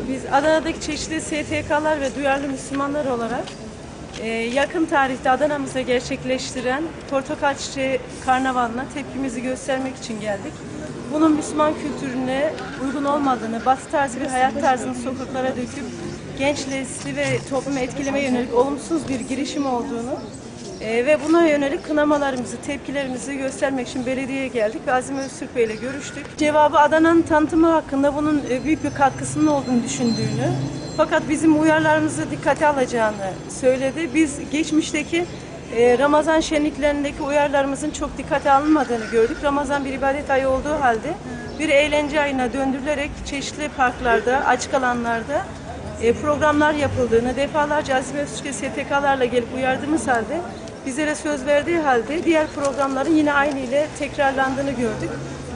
Biz Adana'daki çeşitli STK'lar ve duyarlı Müslümanlar olarak yakın tarihte Adana'mızda gerçekleştiren Portakal Çiçeği Karnavalı'na tepkimizi göstermek için geldik. Bunun Müslüman kültürüne uygun olmadığını, Batı tarzı bir hayat tarzını sokaklara döküp genç nesli ve toplumu etkilemeye yönelik olumsuz bir girişim olduğunu ve buna yönelik kınamalarımızı, tepkilerimizi göstermek için belediyeye geldik ve Azim Öztürk Bey ile görüştük. Cevabı Adana'nın tanıtımı hakkında bunun büyük bir katkısının olduğunu düşündüğünü, fakat bizim uyarılarımızı dikkate alacağını söyledi. Biz geçmişteki Ramazan şenliklerindeki uyarılarımızın çok dikkate alınmadığını gördük. Ramazan bir ibadet ayı olduğu halde bir eğlence ayına döndürülerek çeşitli parklarda, açık alanlarda programlar yapıldığını, defalarca Azim Öztürk'e STK'larla gelip uyardığımız halde, bizlere söz verdiği halde diğer programların yine aynı ile tekrarlandığını gördük.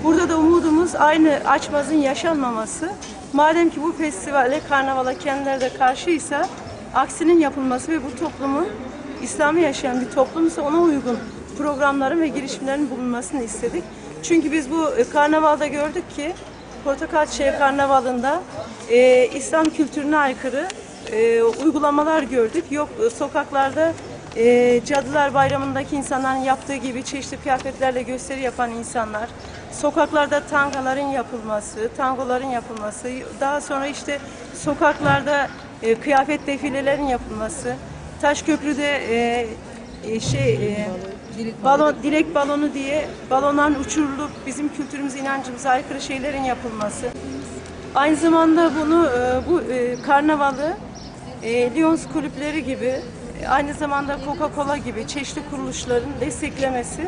Burada da umudumuz aynı açmazın yaşanmaması. Madem ki bu festivale, karnavala kendileri de karşıysa, aksinin yapılması ve bu toplumun, İslam'ı yaşayan bir toplumsa ona uygun programların ve girişimlerin bulunmasını istedik. Çünkü biz bu karnavalda gördük ki, Portakal Çiçeği Karnavalı'nda İslam kültürüne aykırı uygulamalar gördük. Yok sokaklarda Cadılar Bayramı'ndaki insanların yaptığı gibi çeşitli kıyafetlerle gösteri yapan insanlar, sokaklarda tangoların yapılması, daha sonra işte sokaklarda kıyafet defilelerin yapılması, Taşköprü'de dilek balonu diye balonların uçurulup bizim kültürümüze, inancımıza aykırı şeylerin yapılması. Aynı zamanda bunu bu karnavalı Lions kulüpleri gibi, aynı zamanda Coca-Cola gibi çeşitli kuruluşların desteklemesi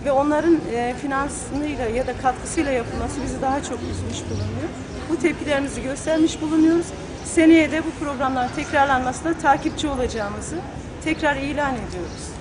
ve onların finansıyla ya da katkısıyla yapılması bizi daha çok üzmüş bulunuyor. Bu tepkilerimizi göstermiş bulunuyoruz. Seneye de bu programların tekrarlanmasına takipçi olacağımızı tekrar ilan ediyoruz.